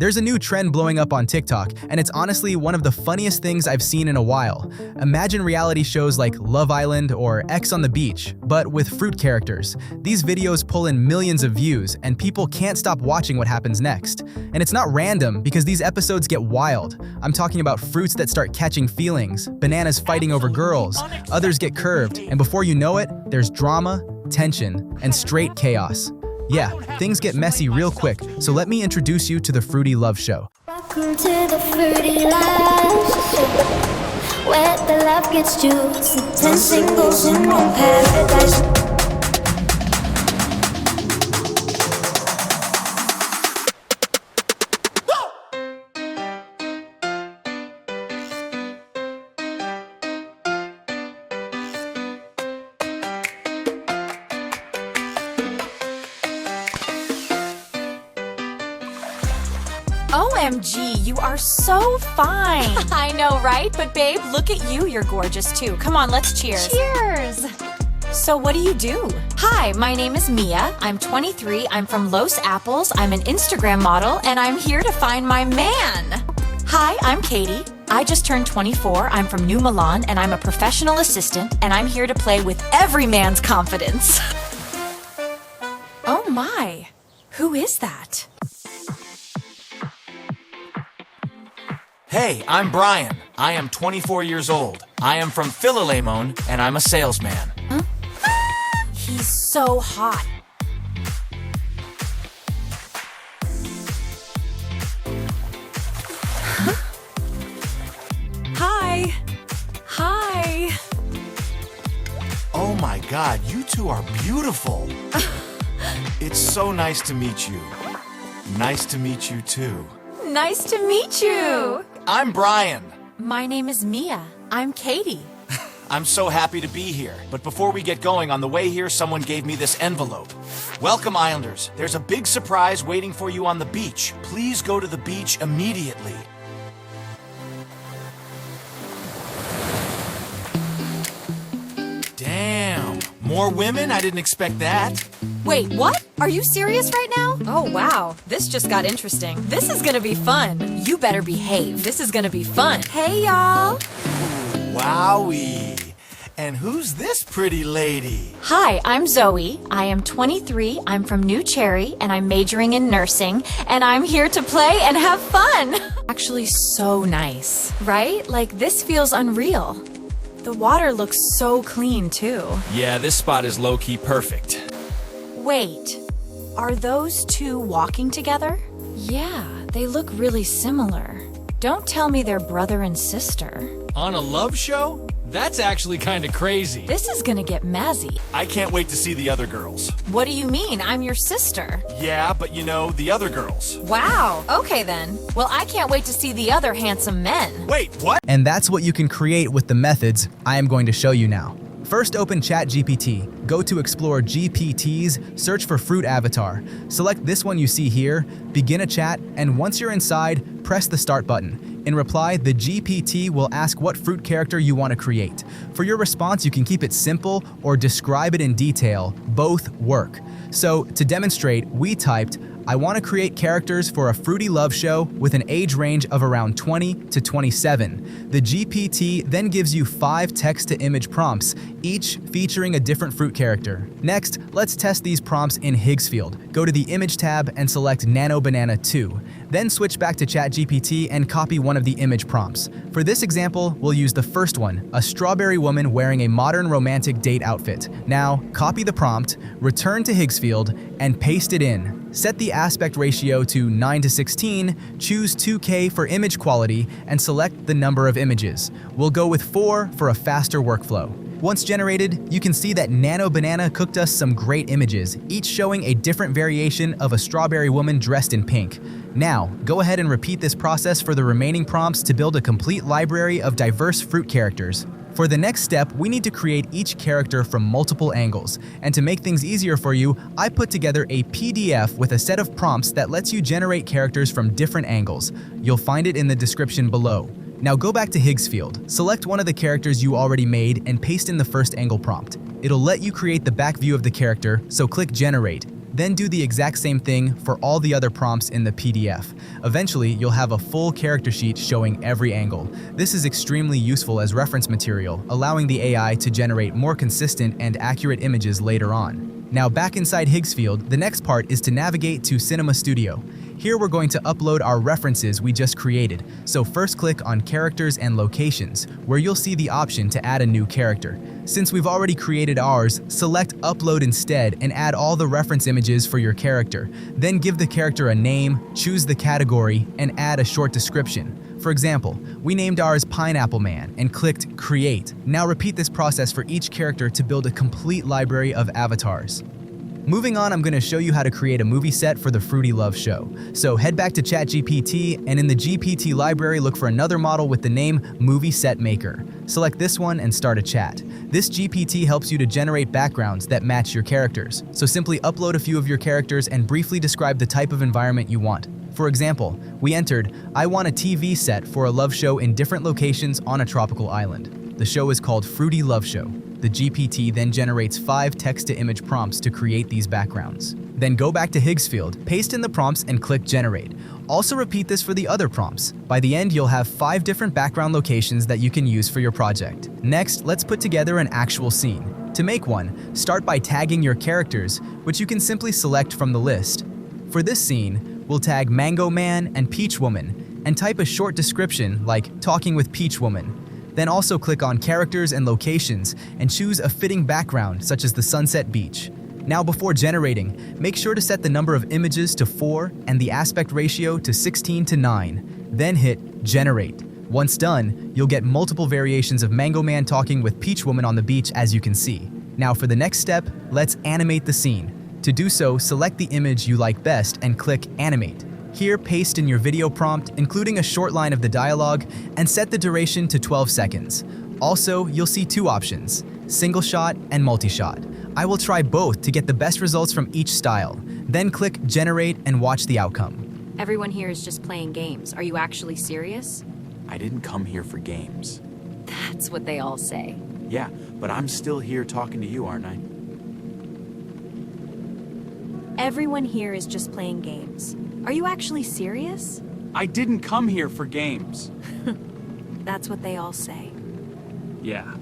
There's a new trend blowing up on TikTok, and it's honestly one of the funniest things I've seen in a while. Imagine reality shows like Love Island or X on the Beach, but with fruit characters. These videos pull in millions of views, and people can't stop watching what happens next. And it's not random, because these episodes get wild. I'm talking about fruits that start catching feelings, bananas fighting over girls, others get curved, and before you know it, there's drama, tension, and straight chaos. Yeah, things get messy real quick, so let me introduce you to the Fruity Love Show. Welcome to the Fruity Love Show, where the love gets juicy, 10 singles in one paradise. OMG, you are so fine. I know, right? But babe, look at you. You're gorgeous too. Come on, let's cheers. Cheers! So what do you do? Hi, my name is Mia. I'm 23. I'm from Los Apples. I'm an Instagram model, and I'm here to find my man. Hi, I'm Katie. I just turned 24. I'm from New Milan, and I'm a professional assistant, and I'm here to play with every man's confidence. Oh my, who is that? Hey, I'm Brian. I am 24 years old. I am from Philalemon, and I'm a salesman. Huh? He's so hot. Hi. Hi. Oh my God, you two are beautiful. It's so nice to meet you. Nice to meet you too. Nice to meet you. I'm Brian. My name is Mia. I'm Katie. I'm so happy to be here. But before we get going, on the way here, someone gave me this envelope. Welcome, Islanders. There's a big surprise waiting for you on the beach. Please go to the beach immediately. Damn. More women? I didn't expect that. Wait, what? Are you serious right now? Oh, wow. This just got interesting. This is gonna be fun. You better behave. This is gonna be fun. Hey, y'all. Wowie. And who's this pretty lady? Hi, I'm Zoe. I am 23. I'm from New Cherry, and I'm majoring in nursing, and I'm here to play and have fun. Actually, so nice, right? Like, this feels unreal. The water looks so clean, too. Yeah, this spot is low-key perfect. Wait, are those two walking together? Yeah, they look really similar. Don't tell me they're brother and sister. On a love show? That's actually kind of crazy. This is gonna get mazzy. I can't wait to see the other girls. What do you mean? I'm your sister. Yeah, but you know, the other girls. Wow, okay then. Well, I can't wait to see the other handsome men. Wait, what? And that's what you can create with the methods I am going to show you now. First, open ChatGPT. Go to Explore GPTs, search for Fruit Avatar. Select this one you see here, begin a chat, and once you're inside, press the Start button. In reply, the GPT will ask what fruit character you want to create. For your response, you can keep it simple or describe it in detail. Both work. So, to demonstrate, we typed, I want to create characters for a fruity love show with an age range of around 20 to 27. The GPT then gives you 5 text-to-image prompts, each featuring a different fruit character. Next, let's test these prompts in Higgsfield. Go to the Image tab and select Nano Banana 2. Then switch back to ChatGPT and copy one of the image prompts. For this example, we'll use the first one, a strawberry woman wearing a modern romantic date outfit. Now, copy the prompt, return to Higgsfield, and paste it in. Set the aspect ratio to 9:16, choose 2K for image quality, and select the number of images. We'll go with 4 for a faster workflow. Once generated, you can see that Nano Banana cooked us some great images, each showing a different variation of a strawberry woman dressed in pink. Now, go ahead and repeat this process for the remaining prompts to build a complete library of diverse fruit characters. For the next step, we need to create each character from multiple angles. And to make things easier for you, I put together a PDF with a set of prompts that lets you generate characters from different angles. You'll find it in the description below. Now go back to Higgsfield, select one of the characters you already made and paste in the first angle prompt. It'll let you create the back view of the character, so click Generate. Then do the exact same thing for all the other prompts in the PDF. Eventually, you'll have a full character sheet showing every angle. This is extremely useful as reference material, allowing the AI to generate more consistent and accurate images later on. Now back inside Higgsfield, the next part is to navigate to Cinema Studio. Here we're going to upload our references we just created, so first click on Characters and Locations, where you'll see the option to add a new character. Since we've already created ours, select Upload instead and add all the reference images for your character. Then give the character a name, choose the category, and add a short description. For example, we named ours Pineapple Man and clicked Create. Now repeat this process for each character to build a complete library of avatars. Moving on, I'm going to show you how to create a movie set for the Fruity Love show. So head back to ChatGPT, and in the GPT library, look for another model with the name Movie Set Maker. Select this one and start a chat. This GPT helps you to generate backgrounds that match your characters. So simply upload a few of your characters and briefly describe the type of environment you want. For example, we entered, I want a TV set for a love show in different locations on a tropical island. The show is called Fruity Love Show. The GPT then generates 5 text-to-image prompts to create these backgrounds. Then go back to Higgsfield, paste in the prompts, and click Generate. Also repeat this for the other prompts. By the end, you'll have 5 different background locations that you can use for your project. Next, let's put together an actual scene. To make one, start by tagging your characters, which you can simply select from the list. For this scene, we'll tag Mango Man and Peach Woman, and type a short description like Talking with Peach Woman. Then also click on Characters and Locations and choose a fitting background such as the Sunset Beach. Now before generating, make sure to set the number of images to 4 and the aspect ratio to 16:9. Then hit Generate. Once done, you'll get multiple variations of Mango Man talking with Peach Woman on the beach, as you can see. Now for the next step, let's animate the scene. To do so, select the image you like best and click Animate. Here, paste in your video prompt, including a short line of the dialogue, and set the duration to 12 seconds. Also, you'll see 2 options, single shot and multi-shot. I will try both to get the best results from each style. Then click Generate and watch the outcome. Everyone here is just playing games. Are you actually serious? I didn't come here for games. That's what they all say. Yeah, but I'm still here talking to you, aren't I? Everyone here is just playing games. Are you actually serious? I didn't come here for games. That's what they all say. Yeah,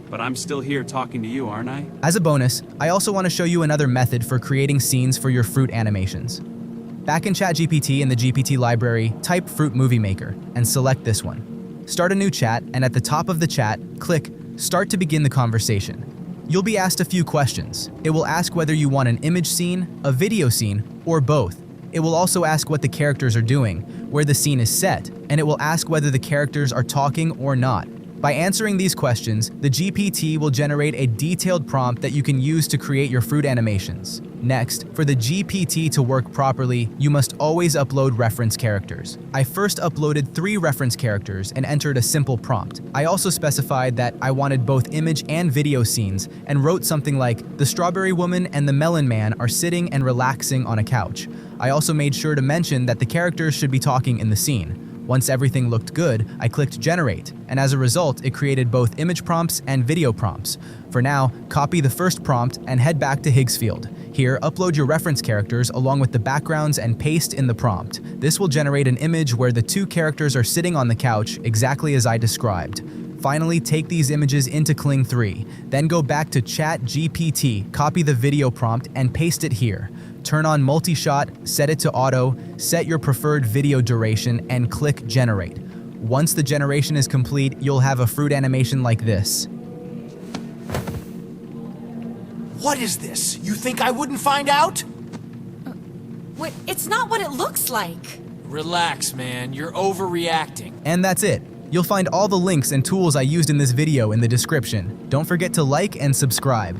but I'm still here talking to you, aren't I? As a bonus, I also want to show you another method for creating scenes for your fruit animations. Back in ChatGPT in the GPT library, type Fruit Movie Maker and select this one. Start a new chat, and at the top of the chat, click Start to begin the conversation. You'll be asked a few questions. It will ask whether you want an image scene, a video scene, or both. It will also ask what the characters are doing, where the scene is set, and it will ask whether the characters are talking or not. By answering these questions, the GPT will generate a detailed prompt that you can use to create your fruit animations. Next, for the GPT to work properly, you must always upload reference characters. I first uploaded 3 reference characters and entered a simple prompt. I also specified that I wanted both image and video scenes and wrote something like, the Strawberry Woman and the Melon Man are sitting and relaxing on a couch. I also made sure to mention that the characters should be talking in the scene. Once everything looked good, I clicked Generate, and as a result, it created both image prompts and video prompts. For now, copy the first prompt and head back to Higgsfield. Here, upload your reference characters along with the backgrounds and paste in the prompt. This will generate an image where the 2 characters are sitting on the couch exactly as I described. Finally, take these images into Kling 3. Then go back to ChatGPT, copy the video prompt, and paste it here. Turn on multi-shot, set it to auto, set your preferred video duration, and click Generate. Once the generation is complete, you'll have a fruit animation like this. What is this? You think I wouldn't find out? Wait, it's not what it looks like. Relax, man. You're overreacting. And that's it. You'll find all the links and tools I used in this video in the description. Don't forget to like and subscribe.